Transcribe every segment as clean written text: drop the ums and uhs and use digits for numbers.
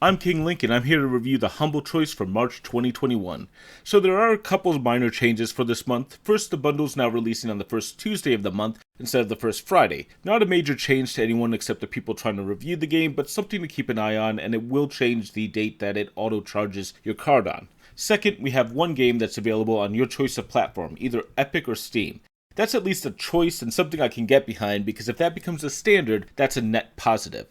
I'm King Link, and I'm here to review the Humble Choice for March 2021. So there are a couple of minor changes for this month. First, the bundle's now releasing on the first Tuesday of the month instead of the first Friday. Not a major change to anyone except the people trying to review the game, but something to keep an eye on, and it will change the date that it auto-charges your card on. Second, we have one game that's available on your choice of platform, either Epic or Steam. That's at least a choice and something I can get behind, because if that becomes a standard, that's a net positive.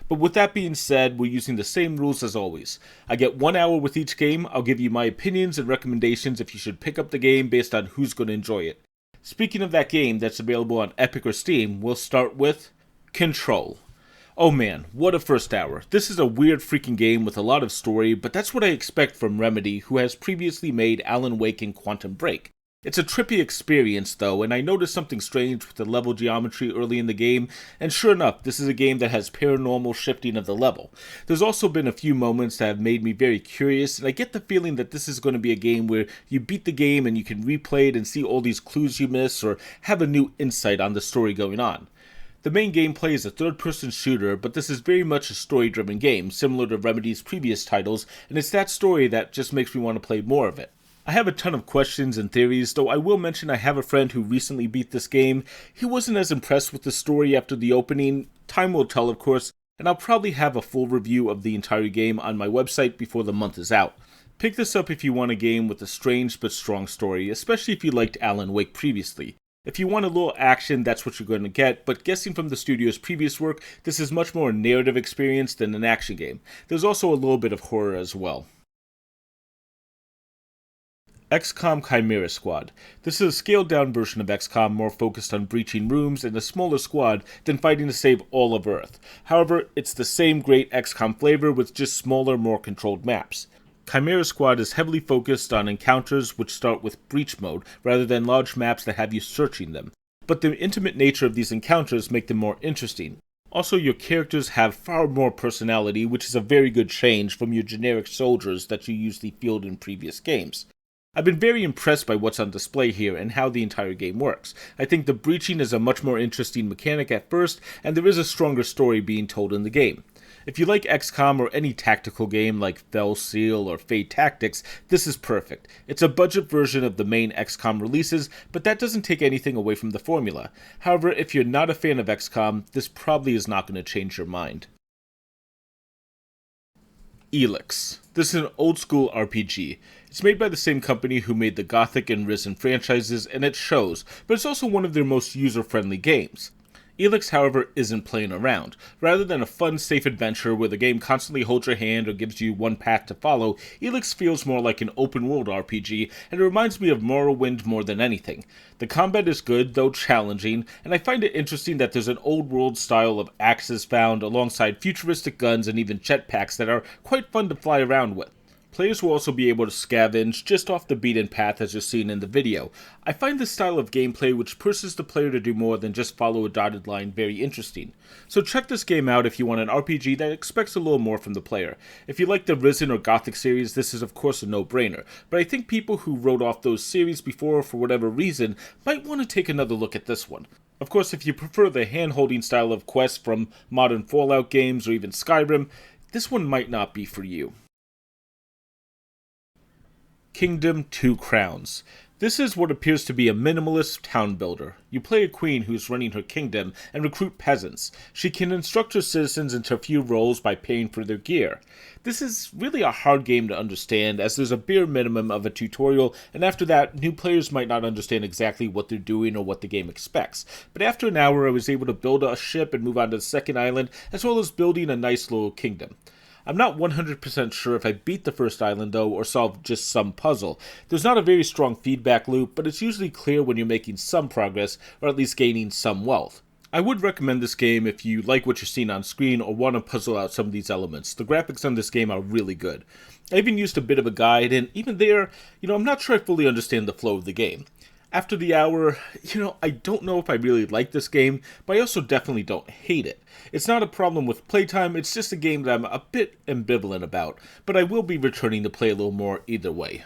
But with that being said, we're using the same rules as always. I get 1 hour with each game. I'll give you my opinions and recommendations if you should pick up the game based on who's going to enjoy it. Speaking of that game that's available on Epic or Steam, we'll start with Control. Oh man, what a first hour. This is a weird freaking game with a lot of story, but that's what I expect from Remedy, who has previously made Alan Wake and Quantum Break. It's a trippy experience though, and I noticed something strange with the level geometry early in the game, and sure enough, this is a game that has paranormal shifting of the level. There's also been a few moments that have made me very curious, and I get the feeling that this is going to be a game where you beat the game and you can replay it and see all these clues you miss, or have a new insight on the story going on. The main gameplay is a third-person shooter, but this is very much a story-driven game, similar to Remedy's previous titles, and it's that story that just makes me want to play more of it. I have a ton of questions and theories, though I will mention I have a friend who recently beat this game. He wasn't as impressed with the story after the opening. Time will tell, of course, and I'll probably have a full review of the entire game on my website before the month is out. Pick this up if you want a game with a strange but strong story, especially if you liked Alan Wake previously. If you want a little action, that's what you're going to get, but guessing from the studio's previous work, this is much more a narrative experience than an action game. There's also a little bit of horror as well. XCOM Chimera Squad. This is a scaled down version of XCOM more focused on breaching rooms and a smaller squad than fighting to save all of Earth. However, it's the same great XCOM flavor with just smaller, more controlled maps. Chimera Squad is heavily focused on encounters which start with breach mode rather than large maps that have you searching them. But the intimate nature of these encounters make them more interesting. Also, your characters have far more personality, which is a very good change from your generic soldiers that you usually field in previous games. I've been very impressed by what's on display here and how the entire game works. I think the breaching is a much more interesting mechanic at first, and there is a stronger story being told in the game. If you like XCOM or any tactical game like Fell Seal or Fate Tactics, this is perfect. It's a budget version of the main XCOM releases, but that doesn't take anything away from the formula. However, if you're not a fan of XCOM, this probably is not going to change your mind. Elex. This is an old-school RPG. It's made by the same company who made the Gothic and Risen franchises, and it shows, but it's also one of their most user-friendly games. Elex, however, isn't playing around. Rather than a fun, safe adventure where the game constantly holds your hand or gives you one path to follow, Elex feels more like an open-world RPG, and it reminds me of Morrowind more than anything. The combat is good, though challenging, and I find it interesting that there's an old-world style of axes found alongside futuristic guns and even jetpacks that are quite fun to fly around with. Players will also be able to scavenge just off the beaten path as you're seeing in the video. I find this style of gameplay which pushes the player to do more than just follow a dotted line very interesting. So check this game out if you want an RPG that expects a little more from the player. If you like the Risen or Gothic series, this is of course a no-brainer, but I think people who wrote off those series before for whatever reason might want to take another look at this one. Of course, if you prefer the hand-holding style of quests from modern Fallout games or even Skyrim, this one might not be for you. Kingdom Two Crowns. This is what appears to be a minimalist town builder. You play a queen who's running her kingdom and recruit peasants. She can instruct her citizens into a few roles by paying for their gear. This is really a hard game to understand as there's a bare minimum of a tutorial, and after that, new players might not understand exactly what they're doing or what the game expects. But after an hour, I was able to build a ship and move on to the second island, as well as building a nice little kingdom. I'm not 100% sure if I beat the first island though, or solved just some puzzle. There's not a very strong feedback loop, but it's usually clear when you're making some progress, or at least gaining some wealth. I would recommend this game if you like what you're seeing on screen or want to puzzle out some of these elements. The graphics on this game are really good. I even used a bit of a guide, and even there, I'm not sure I fully understand the flow of the game. After the hour, I don't know if I really like this game, but I also definitely don't hate it. It's not a problem with playtime, it's just a game that I'm a bit ambivalent about, but I will be returning to play a little more either way.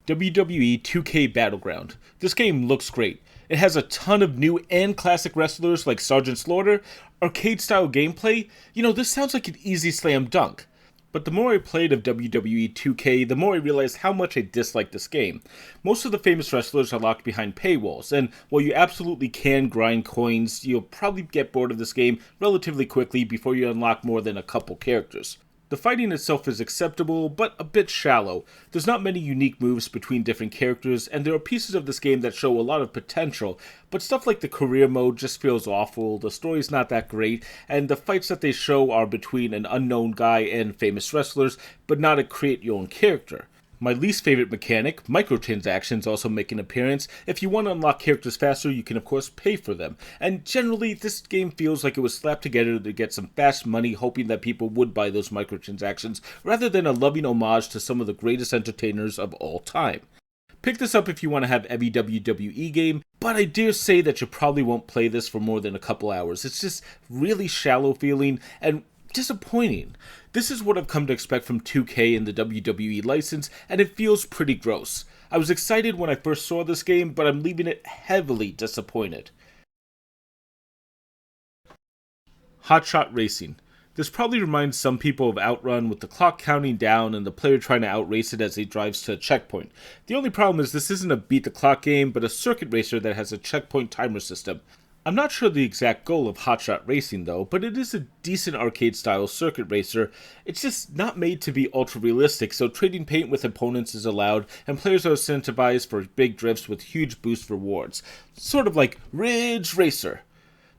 WWE 2K Battleground. This game looks great. It has a ton of new and classic wrestlers like Sergeant Slaughter, arcade-style gameplay. This sounds like an easy slam dunk. But the more I played of WWE 2K, the more I realized how much I disliked this game. Most of the famous wrestlers are locked behind paywalls, and while you absolutely can grind coins, you'll probably get bored of this game relatively quickly before you unlock more than a couple characters. The fighting itself is acceptable, but a bit shallow. There's not many unique moves between different characters, and there are pieces of this game that show a lot of potential, but stuff like the career mode just feels awful, the story's not that great, and the fights that they show are between an unknown guy and famous wrestlers, but not a create-your-own character. My least favorite mechanic, microtransactions, also make an appearance. If you want to unlock characters faster, you can of course pay for them. And generally, this game feels like it was slapped together to get some fast money, hoping that people would buy those microtransactions, rather than a loving homage to some of the greatest entertainers of all time. Pick this up if you want to have every WWE game, but I dare say that you probably won't play this for more than a couple hours. It's just really shallow feeling, and disappointing. This is what I've come to expect from 2K and the WWE license, and it feels pretty gross. I was excited when I first saw this game, but I'm leaving it heavily disappointed. Hotshot Racing. This probably reminds some people of Outrun, with the clock counting down and the player trying to outrace it as he drives to a checkpoint. The only problem is this isn't a beat the clock game, but a circuit racer that has a checkpoint timer system. I'm not sure the exact goal of Hotshot Racing though, but it is a decent arcade-style circuit racer. It's just not made to be ultra-realistic, so trading paint with opponents is allowed, and players are incentivized for big drifts with huge boost rewards. Sort of like Ridge Racer.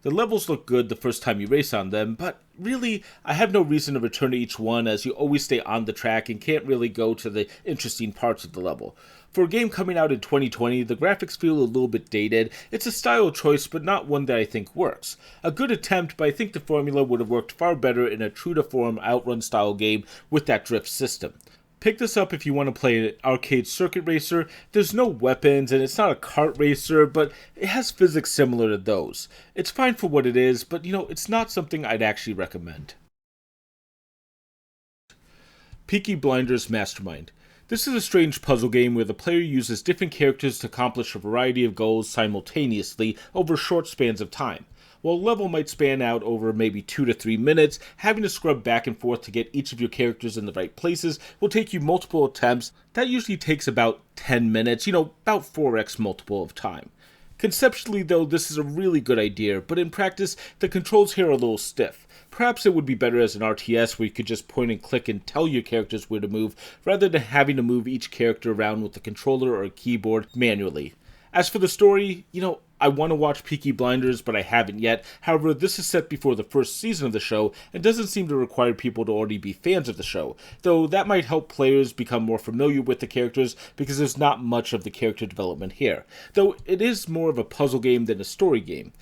The levels look good the first time you race on them, but really, I have no reason to return to each one as you always stay on the track and can't really go to the interesting parts of the level. For a game coming out in 2020, the graphics feel a little bit dated. It's a style choice, but not one that I think works. A good attempt, but I think the formula would have worked far better in a true-to-form Outrun-style game with that drift system. Pick this up if you want to play an arcade circuit racer. There's no weapons and it's not a kart racer, but it has physics similar to those. It's fine for what it is, but it's not something I'd actually recommend. Peaky Blinders Mastermind. This is a strange puzzle game where the player uses different characters to accomplish a variety of goals simultaneously over short spans of time. While a level might span out over maybe 2 to 3 minutes, having to scrub back and forth to get each of your characters in the right places will take you multiple attempts. That usually takes about 10 minutes, about 4x multiple of time. Conceptually though, this is a really good idea, but in practice, the controls here are a little stiff. Perhaps it would be better as an RTS where you could just point and click and tell your characters where to move, rather than having to move each character around with a controller or a keyboard manually. As for the story, I want to watch Peaky Blinders, but I haven't yet. However, this is set before the first season of the show and doesn't seem to require people to already be fans of the show, though that might help players become more familiar with the characters because there's not much of the character development here, though it is more of a puzzle game than a story game.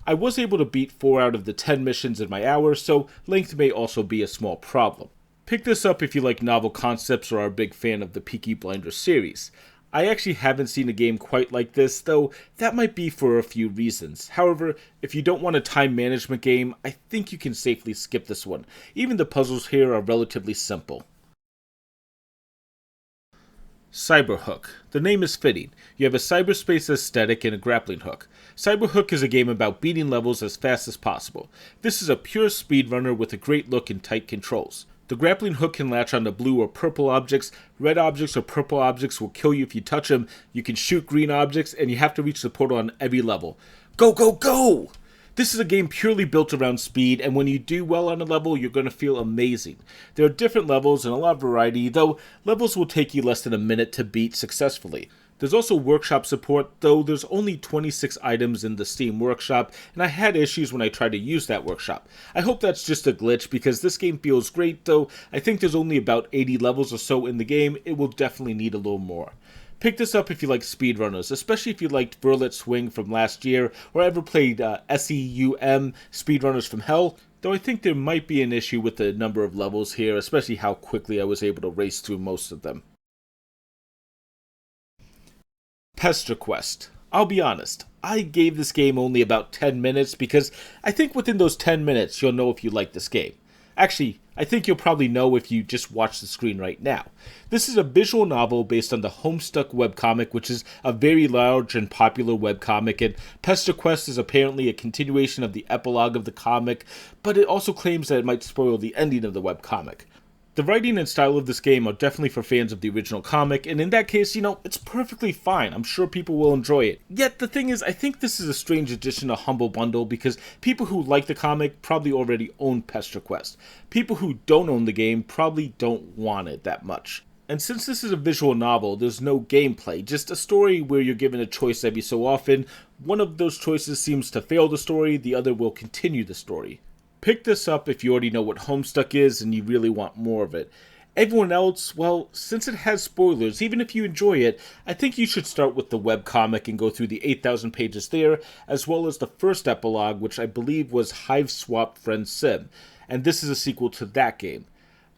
I was able to beat 4 out of the 10 missions in my hour, so length may also be a small problem. Pick this up if you like novel concepts or are a big fan of the Peaky Blinders series. I actually haven't seen a game quite like this, though that might be for a few reasons. However, if you don't want a time management game, I think you can safely skip this one. Even the puzzles here are relatively simple. Cyberhook. The name is fitting. You have a cyberspace aesthetic and a grappling hook. Cyberhook is a game about beating levels as fast as possible. This is a pure speedrunner with a great look and tight controls. The grappling hook can latch onto blue or purple objects. Red objects or purple objects will kill you if you touch them. You can shoot green objects, and you have to reach the portal on every level. Go, go, go! This is a game purely built around speed, and when you do well on a level, you're going to feel amazing. There are different levels and a lot of variety, though levels will take you less than a minute to beat successfully. There's also workshop support, though there's only 26 items in the Steam workshop, and I had issues when I tried to use that workshop. I hope that's just a glitch, because this game feels great, though I think there's only about 80 levels or so in the game. It will definitely need a little more. Pick this up if you like speedrunners, especially if you liked Verlet Swing from last year, or ever played SEUM, Speedrunners from Hell, though I think there might be an issue with the number of levels here, especially how quickly I was able to race through most of them. Pesterquest. I'll be honest, I gave this game only about 10 minutes because I think within those 10 minutes you'll know if you like this game. Actually, I think you'll probably know if you just watch the screen right now. This is a visual novel based on the Homestuck webcomic, which is a very large and popular webcomic, and Pesterquest is apparently a continuation of the epilogue of the comic, but it also claims that it might spoil the ending of the webcomic. The writing and style of this game are definitely for fans of the original comic, and in that case, it's perfectly fine. I'm sure people will enjoy it. Yet, the thing is, I think this is a strange addition to Humble Bundle because people who like the comic probably already own Pesterquest. People who don't own the game probably don't want it that much. And since this is a visual novel, there's no gameplay, just a story where you're given a choice every so often. One of those choices seems to fail the story, the other will continue the story. Pick this up if you already know what Homestuck is and you really want more of it. Everyone else, well, since it has spoilers, even if you enjoy it, I think you should start with the webcomic and go through the 8,000 pages there, as well as the first epilogue, which I believe was Hive Swap Friend Sim, and this is a sequel to that game.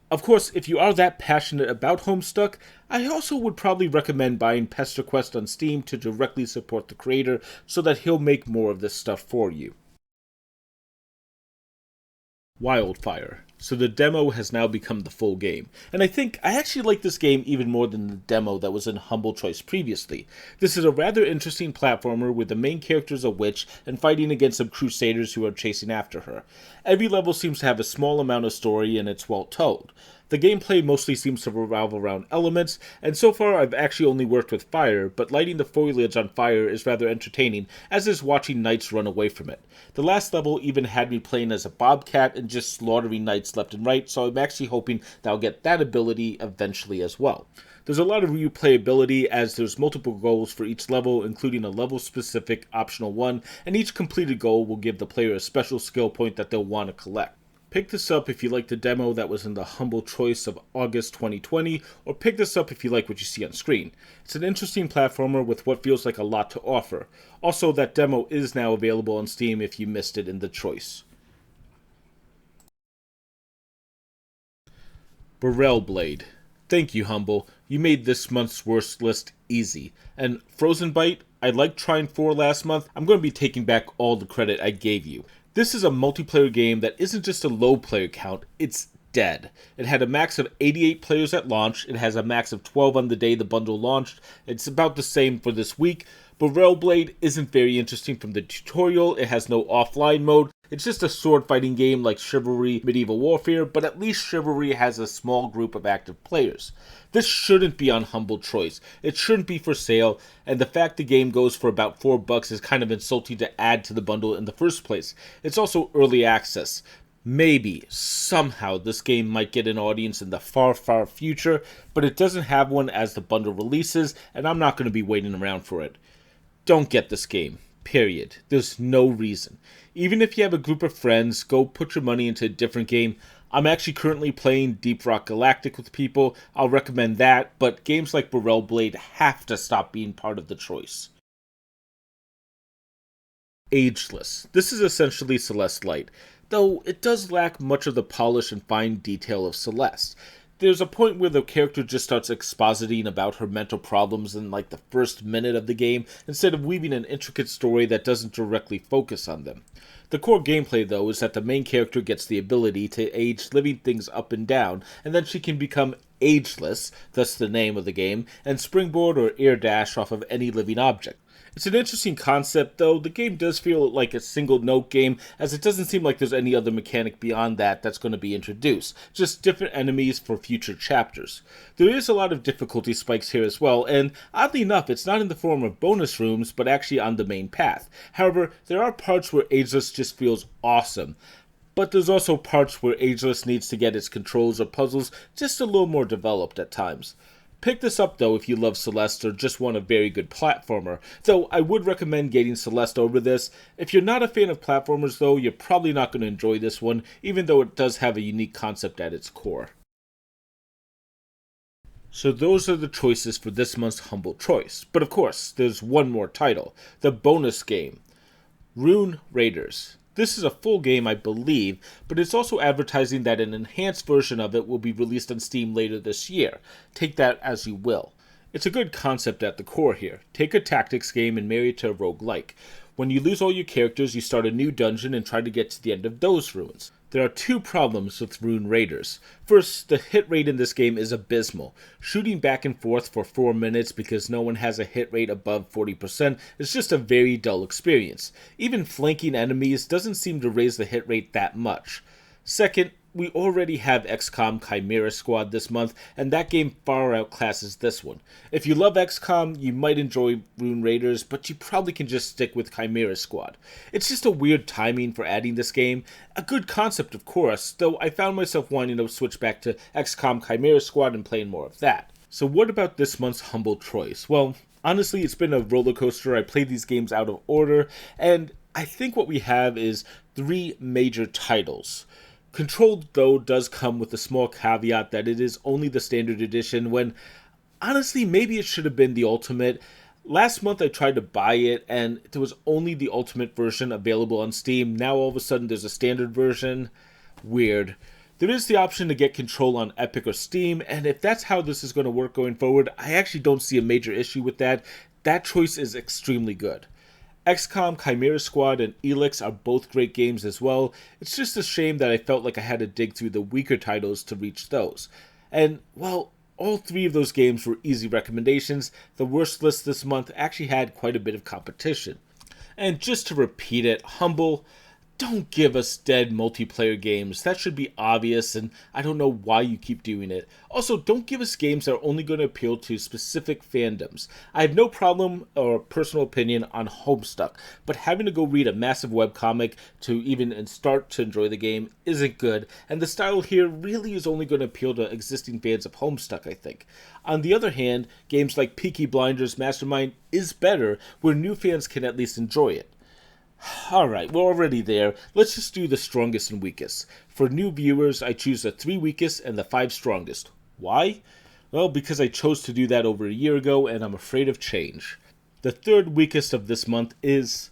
Of course, if you are that passionate about Homestuck, I also would probably recommend buying Pesterquest on Steam to directly support the creator so that he'll make more of this stuff for you. Wildfire. So the demo has now become the full game. And I actually like this game even more than the demo that was in Humble Choice previously. This is a rather interesting platformer where the main character is a witch and fighting against some crusaders who are chasing after her. Every level seems to have a small amount of story and it's well told. The gameplay mostly seems to revolve around elements, and so far I've actually only worked with fire, but lighting the foliage on fire is rather entertaining, as is watching knights run away from it. The last level even had me playing as a bobcat and just slaughtering knights left and right, so I'm actually hoping that I'll get that ability eventually as well. There's a lot of replayability as there's multiple goals for each level, including a level-specific optional one, and each completed goal will give the player a special skill point that they'll want to collect. Pick this up if you like the demo that was in the Humble Choice of August 2020, or pick this up if you like what you see on screen. It's an interesting platformer with what feels like a lot to offer. Also, that demo is now available on Steam if you missed it in the choice. Boreal Blade. Thank you, Humble. You made this month's worst list easy. And Frozen Bite, I liked trying 4 last month. I'm going to be taking back all the credit I gave you. This is a multiplayer game that isn't just a low player count, it's dead. It had a max of 88 players at launch, it has a max of 12 on the day the bundle launched, it's about the same for this week. Boreal Blade isn't very interesting from the tutorial, it has no offline mode, it's just a sword fighting game like Chivalry Medieval Warfare, but at least Chivalry has a small group of active players. This shouldn't be on Humble Choice, it shouldn't be for sale, and the fact the game goes for about $4 is kind of insulting to add to the bundle in the first place. It's also early access. Maybe, somehow, this game might get an audience in the far, far future, but it doesn't have one as the bundle releases, and I'm not going to be waiting around for it. Don't get this game. Period. There's no reason. Even if you have a group of friends, go put your money into a different game. I'm actually currently playing Deep Rock Galactic with people. I'll recommend that, but games like Boreal Blade have to stop being part of the choice. Ageless. This is essentially Celeste Light, though it does lack much of the polish and fine detail of Celeste. There's a point where the character just starts expositing about her mental problems in like the first minute of the game, instead of weaving an intricate story that doesn't directly focus on them. The core gameplay, though, is that the main character gets the ability to age living things up and down, and then she can become ageless, thus the name of the game, and springboard or air dash off of any living object. It's an interesting concept, though the game does feel like a single-note game, as it doesn't seem like there's any other mechanic beyond that that's going to be introduced, just different enemies for future chapters. There is a lot of difficulty spikes here as well, and oddly enough, it's not in the form of bonus rooms, but actually on the main path. However, there are parts where Ageless just feels awesome. But there's also parts where Ageless needs to get its controls or puzzles just a little more developed at times. Pick this up, though, if you love Celeste or just want a very good platformer, though I would recommend getting Celeste over this. If you're not a fan of platformers, though, you're probably not going to enjoy this one, even though it does have a unique concept at its core. So those are the choices for this month's Humble Choice, but of course, there's one more title, the bonus game, Rune Raiders. This is a full game, I believe, but it's also advertising that an enhanced version of it will be released on Steam later this year. Take that as you will. It's a good concept at the core here. Take a tactics game and marry it to a roguelike. When you lose all your characters, you start a new dungeon and try to get to the end of those ruins. There are two problems with Rune Raiders. First, the hit rate in this game is abysmal. Shooting back and forth for 4 minutes because no one has a hit rate above 40% is just a very dull experience. Even flanking enemies doesn't seem to raise the hit rate that much. Second, we already have XCOM Chimera Squad this month, and that game far outclasses this one. If you love XCOM, you might enjoy Rune Raiders, but you probably can just stick with Chimera Squad. It's just a weird timing for adding this game. A good concept, of course, though I found myself wanting to switch back to XCOM Chimera Squad and playing more of that. So what about this month's humble choice? Well, honestly, it's been a roller coaster. I played these games out of order, and I think what we have is 3 major titles. Control, though, does come with a small caveat that it is only the standard edition when, honestly, maybe it should have been the ultimate. Last month I tried to buy it and there was only the ultimate version available on Steam. Now all of a sudden there's a standard version. Weird. There is the option to get Control on Epic or Steam, and if that's how this is going to work going forward, I actually don't see a major issue with that. That choice is extremely good. XCOM, Chimera Squad, and Elex are both great games as well. It's just a shame that I felt like I had to dig through the weaker titles to reach those. And, well, all 3 of those games were easy recommendations. The worst list this month actually had quite a bit of competition. And just to repeat it, humble, don't give us dead multiplayer games. That should be obvious, and I don't know why you keep doing it. Also, don't give us games that are only going to appeal to specific fandoms. I have no problem or personal opinion on Homestuck, but having to go read a massive webcomic to even start to enjoy the game isn't good, and the style here really is only going to appeal to existing fans of Homestuck, I think. On the other hand, games like Peaky Blinders Mastermind is better, where new fans can at least enjoy it. Alright, we're already there. Let's just do the strongest and weakest. For new viewers, I choose the 3 weakest and the 5 strongest. Why? Well, because I chose to do that over a year ago and I'm afraid of change. The 3rd weakest of this month is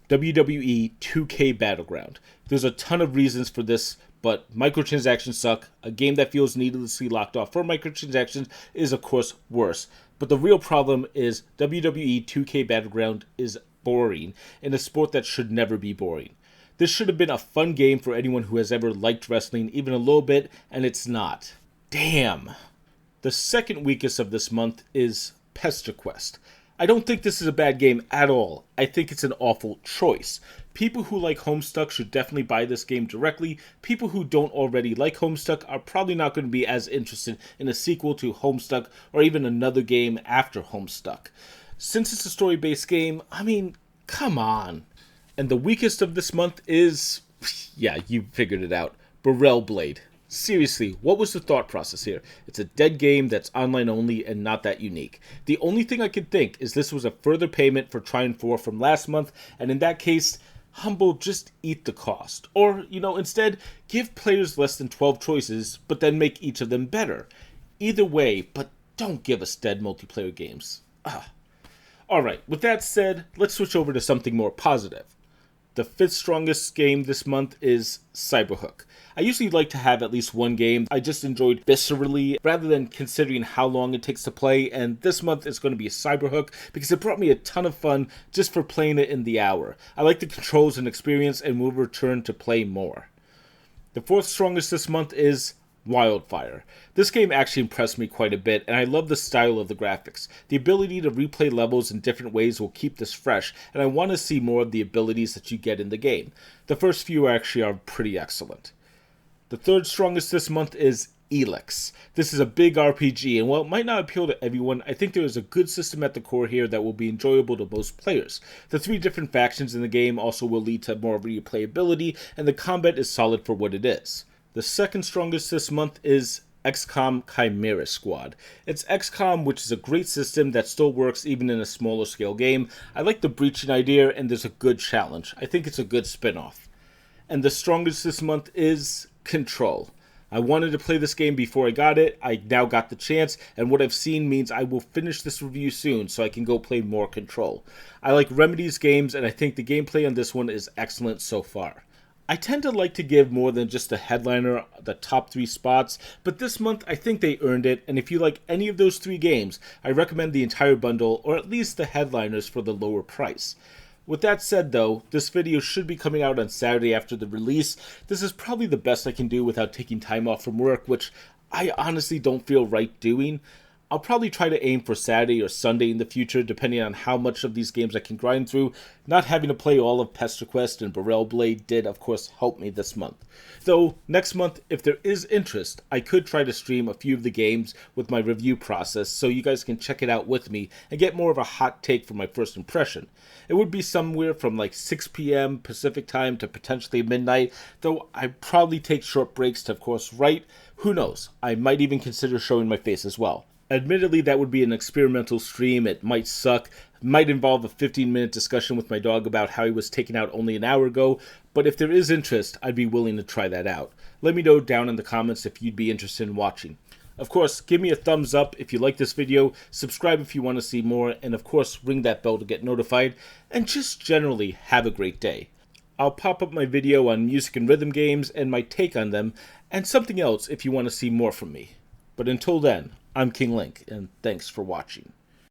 WWE 2K Battleground. There's a ton of reasons for this, but microtransactions suck. A game that feels needlessly locked off for microtransactions is of course worse. But the real problem is WWE 2K Battleground is boring in a sport that should never be boring. This should have been a fun game for anyone who has ever liked wrestling even a little bit, and it's not. Damn. The 2nd weakest of this month is Pesterquest. I don't think this is a bad game at all. I think it's an awful choice. People who like Homestuck should definitely buy this game directly. People who don't already like Homestuck are probably not going to be as interested in a sequel to Homestuck or even another game after Homestuck. Since it's a story-based game, I mean, come on. And the weakest of this month is, yeah, you figured it out, Boreal Blade. Seriously, what was the thought process here? It's a dead game that's online only and not that unique. The only thing I could think is this was a further payment for Trine 4 from last month, and in that case, humble, just eat the cost. Or, instead, give players less than 12 choices, but then make each of them better. Either way, but don't give us dead multiplayer games. Alright, with that said, let's switch over to something more positive. The 5th strongest game this month is Cyberhook. I usually like to have at least one game I just enjoyed viscerally rather than considering how long it takes to play, and this month it's going to be Cyberhook because it brought me a ton of fun just for playing it in the hour. I like the controls and experience and will return to play more. The 4th strongest this month is Wildfire. This game actually impressed me quite a bit, and I love the style of the graphics. The ability to replay levels in different ways will keep this fresh, and I want to see more of the abilities that you get in the game. The first few actually are pretty excellent. The 3rd strongest this month is Elex. This is a big RPG, and while it might not appeal to everyone, I think there is a good system at the core here that will be enjoyable to most players. The 3 different factions in the game also will lead to more replayability, and the combat is solid for what it is. The 2nd strongest this month is XCOM Chimera Squad. It's XCOM, which is a great system that still works even in a smaller scale game. I like the breaching idea, and there's a good challenge. I think it's a good spin-off. And the strongest this month is Control. I wanted to play this game before I got it. I now got the chance, and what I've seen means I will finish this review soon so I can go play more Control. I like Remedy's games, and I think the gameplay on this one is excellent so far. I tend to like to give more than just a headliner the top 3 spots, but this month I think they earned it, and if you like any of those 3 games, I recommend the entire bundle, or at least the headliners for the lower price. With that said though, this video should be coming out on Saturday after the release. This is probably the best I can do without taking time off from work, which I honestly don't feel right doing. I'll probably try to aim for Saturday or Sunday in the future, depending on how much of these games I can grind through. Not having to play all of Pesterquest and Boreal Blade did, of course, help me this month. Though, next month, if there is interest, I could try to stream a few of the games with my review process, so you guys can check it out with me and get more of a hot take for my first impression. It would be somewhere from like 6 p.m. Pacific time to potentially midnight, though I'd probably take short breaks to, of course, write. Who knows, I might even consider showing my face as well. Admittedly, that would be an experimental stream. It might suck, might involve a 15-minute discussion with my dog about how he was taken out only an hour ago, but if there is interest, I'd be willing to try that out. Let me know down in the comments if you'd be interested in watching. Of course, give me a thumbs up if you like this video, subscribe if you want to see more, and of course, ring that bell to get notified, and just generally have a great day. I'll pop up my video on music and rhythm games and my take on them, and something else if you want to see more from me. But until then, I'm King Link, and thanks for watching.